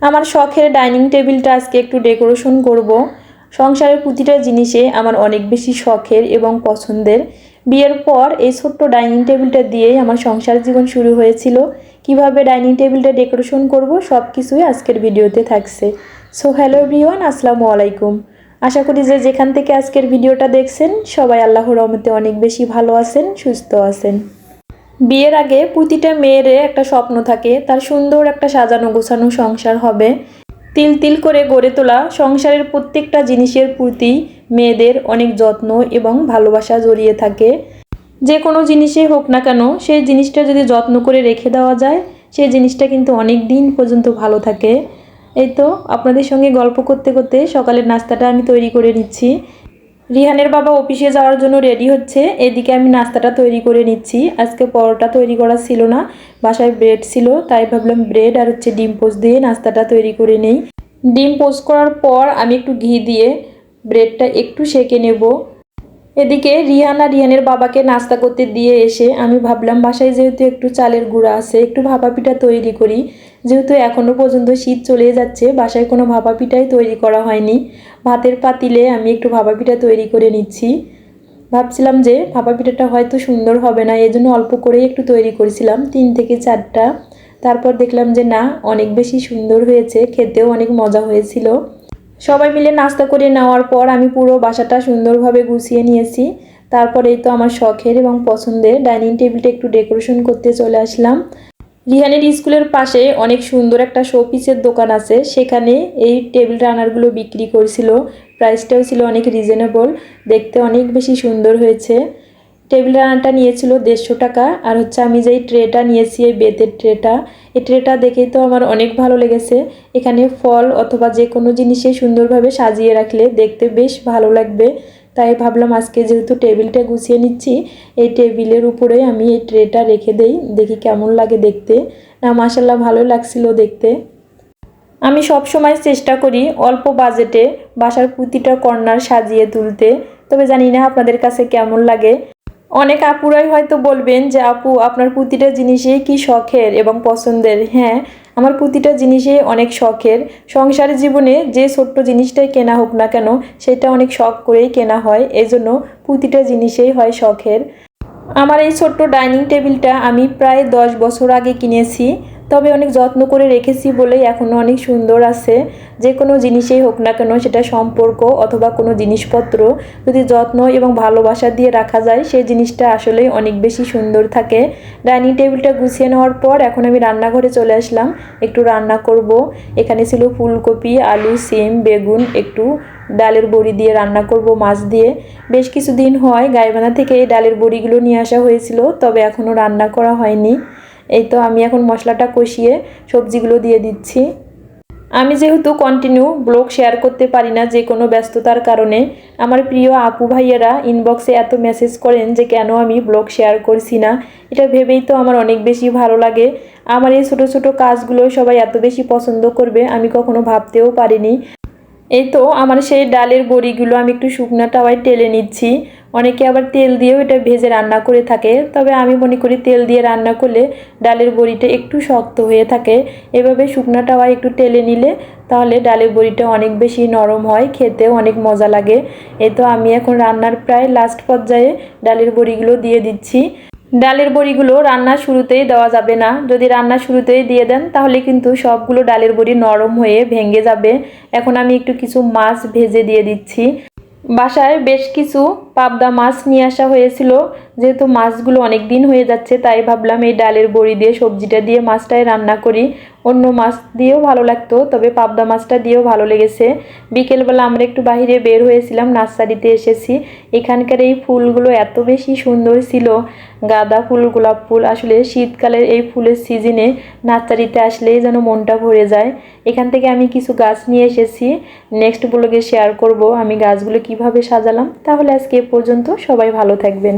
আমার শখের ডাইনিং টেবিলটা আজকে একটু ডেকোরেশন করব। সংসারের প্রতিটা জিনিসে আমার অনেক বেশি শখের এবং পছন্দের। বিয়ের পর এই ছোট্ট ডাইনিং টেবিলটা দিয়েই আমার সংসার জীবন শুরু হয়েছিল। কিভাবে ডাইনিং টেবিলটা ডেকোরেশন করব সব কিছুই আজকের ভিডিওতে থাকছে। সো হ্যালো এভরিওয়ান, আসসালামু আলাইকুম। আশা করি যে যেখান থেকে আজকের ভিডিওটা দেখছেন সবাই আল্লাহর রহমতে অনেক বেশি ভালো আছেন, সুস্থ আছেন। বিয়ের আগে প্রতিটা মেয়ের একটা স্বপ্ন থাকে তার সুন্দর একটা সাজানো গোছানো সংসার হবে। তিল তিল করে গড়ে তোলা সংসারের প্রত্যেকটা জিনিসের প্রতি মেয়েদের অনেক যত্ন এবং ভালোবাসা জড়িয়ে থাকে। যে কোনো জিনিসই হোক না কেন সেই জিনিসটা যদি যত্ন করে রেখে দেওয়া যায় সেই জিনিসটা কিন্তু অনেক দিন পর্যন্ত ভালো থাকে। এই তো আপনাদের সঙ্গে গল্প করতে করতে সকালের নাস্তাটা আমি তৈরি করে নিচ্ছি। রিহানের বাবা অফিসে যাওয়ার জন্য রেডি হচ্ছে, এদিকে আমি নাস্তাটা তৈরি করে নিচ্ছি। আজকে পরোটা তৈরি করা ছিল না, বাসায় ব্রেড ছিল, তাই ভাবলাম ব্রেড আর ডিম পোস্ট দিয়ে নাস্তাটা তৈরি করে নেই। ডিম পোস্ট করার পর আমি একটু ঘি দিয়ে ব্রেডটা একটু সেঁকে নেব। এদিকে রিহান আর রিহানের বাবাকে নাস্তা করতে দিয়ে এসে আমি ভাবলাম বাসায় যেহেতু একটু চালের গুঁড়া আছে একটু ভাপা পিঠা তৈরি করি। যেহেতু এখনও পর্যন্ত শীত চলে যাচ্ছে, বাসায় কোনো ভাপা পিঠাই তৈরি করা হয়নি। ভাতের পাতিলে আমি একটু ভাপা পিঠা তৈরি করে নিচ্ছি। ভাবছিলাম যে ভাপা পিঠাটা হয়তো সুন্দর হবে না, এই জন্য অল্প করেই একটু তৈরি করেছিলাম 3 থেকে 4টা। তারপর দেখলাম যে না, অনেক বেশি সুন্দর হয়েছে, খেতেও অনেক মজা হয়েছিল। সবাই মিলে নাস্তা করে নেওয়ার পর আমি পুরো বাসাটা সুন্দরভাবে গুছিয়ে নিয়েছি। তারপর এই তো আমার শখের এবং পছন্দের ডাইনিং টেবিলটা একটু ডেকোরেশন করতে চলে আসলাম। রিহানের স্কুলের পাশে অনেক সুন্দর একটা শোপিসের দোকান আছে, সেখানে এই টেবিল রানারগুলো বিক্রি করছিল। প্রাইসটাও ছিল অনেক রিজনেবল, দেখতে অনেক বেশি সুন্দর হয়েছে। টেবিল রানারটা নিয়েছিল 150 টাকা। আর আমি যেই ট্রেটা নিয়েছি, এই বেতের ট্রেটা, এই ট্রেটা দেখেই তো আমার অনেক ভালো লেগেছে। এখানে ফল অথবা যে কোনো জিনিসে সুন্দরভাবে সাজিয়ে রাখলে দেখতে বেশ ভালো লাগবে। তাই ভাবলাম আজকে যেহেতু টেবিলটা গুছিয়ে নিচ্ছি, এই টেবিলের উপরে আমি এই ট্রেটা রেখে দেই, দেখি কেমন লাগে দেখতে। না, মাশাআল্লাহ ভালো লাগছিল দেখতে। আমি সব সময় চেষ্টা করি অল্প বাজেটে বাসার প্রতিটা কর্নার সাজিয়ে তুলতে, তবে জানি না আপনাদের কাছে কেমন লাগে। অনেক আপুরাই হয়তো বলবেন যে আপু আপনার প্রতিটা জিনিসই কি শখের এবং পছন্দের। হ্যাঁ, আমার প্রতিটা জিনিসই অনেক শখের। সংসার জীবনে যে ছোট্ট জিনিসটাই কেনা হোক না কেন সেটা অনেক শখ করেই কেনা হয়, এজন্য প্রতিটা জিনিসই হয় শখের। আমার এই ছোট্ট ডাইনিং টেবিলটা আমি প্রায় 10 বছর আগে কিনেছি, তবে অনেক যত্ন করে রেখেছি বলেই এখনও অনেক সুন্দর আছে। যে কোনো জিনিসেই হোক না কেন, সেটা সম্পর্ক অথবা কোনো জিনিসপত্র যদি যত্ন এবং ভালোবাসা দিয়ে রাখা যায় সেই জিনিসটা আসলেই অনেক বেশি সুন্দর থাকে। ডাইনিং টেবিলটা গুছিয়ে নেওয়ার পর এখন আমি রান্নাঘরে চলে আসলাম, একটু রান্না করব। এখানে ছিল ফুলকপি, আলু, সিম, বেগুন, একটু ডালের বড়ি দিয়ে রান্না করব মাছ দিয়ে। বেশ কিছুদিন হয় গাইবান্ধা থেকে এই ডালের বড়িগুলো নিয়ে আসা হয়েছিল, তবে এখনও রান্না করা হয়নি। এই তো আমি এখন মশলাটা কষিয়ে সবজিগুলো দিয়ে দিচ্ছি। আমি যেহেতু কন্টিনিউ ব্লগ শেয়ার করতে পারি না যে কোনো ব্যস্ততার কারণে, আমার প্রিয় আপু ভাইয়েরা ইনবক্সে এত মেসেজ করেন যে কেন আমি ব্লগ শেয়ার করছি না। এটা ভেবেই তো আমার অনেক বেশি ভালো লাগে। আমার এই ছোটো ছোটো কাজগুলো সবাই এত বেশি পছন্দ করবে আমি কখনো ভাবতেও পারিনি। এই তো আমার সেই ডালের বড়িগুলো আমি একটু শুকনো তাওয়ায় টেলে নিচ্ছি। অনেকে আবার তেল দিয়েও এটা ভেজে রান্না করে থাকে, তবে আমি মনে করি তেল দিয়ে রান্না করলে ডালের বড়িটা একটু শক্ত হয়ে থাকে। এভাবে শুকনো তাওয়ায় একটু টেলে নিলে তাহলে ডালের বড়িটা অনেক বেশি নরম হয়, খেতেও অনেক মজা লাগে। এই তো আমি এখন রান্নার প্রায় লাস্ট পর্যায়ে ডালের বড়িগুলো দিয়ে দিচ্ছি। ডালের বড়িগুলো রান্নার শুরুতেই দেওয়া যাবে না, যদি রান্নার শুরুতেই দিয়ে দেন তাহলে কিন্তু সবগুলো ডালের বড়ি নরম হয়ে ভেঙে যাবে। এখন আমি একটু কিছু মাছ ভেজে দিয়ে দিচ্ছি। বাসায় বেশ কিছু পাবদা মাছ নিয়ে আসা হয়েছিল, যেহেতু মাছগুলো অনেক দিন হয়ে যাচ্ছে তাই ভাবলাম এই ডালের বড়ি দিয়ে সবজিটা দিয়ে মাছটাই রান্না করি। অন্য মাছ দিয়েও ভালো লাগতো, তবে পাবদা মাছটা দিয়েও ভালো লেগেছে। বিকেলবেলা আমরা একটু বাইরে বের হয়েছিলাম, নার্সারিতে এসেছি। এখানকার এই ফুলগুলো এত বেশি সুন্দর ছিল, গাঁদা ফুল, গোলাপ ফুল। আসলে শীতকালের এই ফুলের সিজনে নার্সারিতে আসলেই যেন মনটা ভরে যায়। এখান থেকে আমি কিছু গাছ নিয়ে এসেছি, নেক্সট ব্লগে শেয়ার করব আমি গাছগুলো কিভাবে সাজালাম। তাহলে আজকে এ পর্যন্ত, সবাই ভালো থাকবেন।